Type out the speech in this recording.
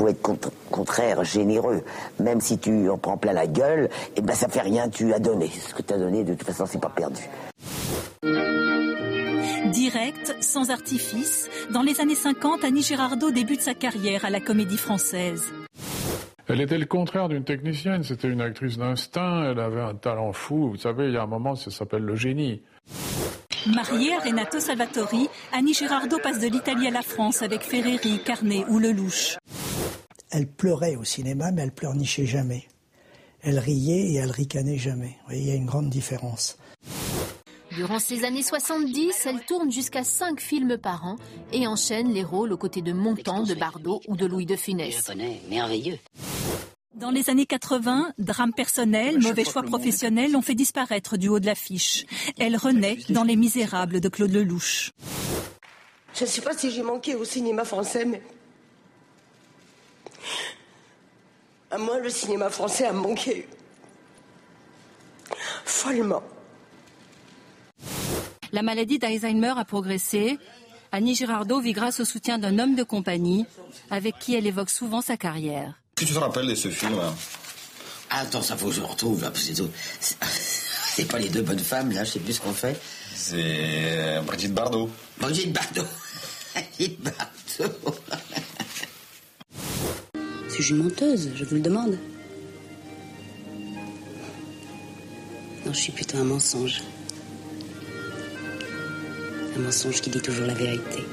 faut être contraire, généreux. Même si tu en prends plein la gueule, eh ben ça fait rien, tu as donné. Ce que tu as donné, de toute façon, c'est pas perdu. Direct, sans artifice, dans les années 50, Annie Girardot débute sa carrière à la Comédie Française. Elle était le contraire d'une technicienne, c'était une actrice d'instinct, elle avait un talent fou. Vous savez, il y a un moment, ça s'appelle le génie. Mariée à Renato Salvatori, Annie Girardot passe de l'Italie à la France avec Ferreri, Carnet ou Lelouch. Elle pleurait au cinéma, mais elle pleurnichait jamais. Elle riait et elle ricanait jamais. Vous voyez, il y a une grande différence. Durant ces années 70, elle tourne jusqu'à 5 films par an et enchaîne les rôles aux côtés de Montand, de Bardot ou de Louis de Funès. Je connais, merveilleux. Dans les années 80, drame personnel, mauvais choix professionnels l'ont fait disparaître du haut de l'affiche. Elle renaît dans Les Misérables de Claude Lelouch. Je ne sais pas si j'ai manqué au cinéma français, mais... à moi, le cinéma français a manqué. Follement. La maladie d'Alzheimer a progressé. Annie Girardot vit grâce au soutien d'un homme de compagnie avec qui elle évoque souvent sa carrière. Est-ce que tu te rappelles de ce film? Attends, ça faut que je le retrouve. C'est pas les deux bonnes femmes, là, je sais plus ce qu'on fait. C'est Brigitte Bardot. Brigitte Bardot. Brigitte Bardot. Suis-je une menteuse, je vous le demande? Non, je suis plutôt un mensonge. Un mensonge qui dit toujours la vérité.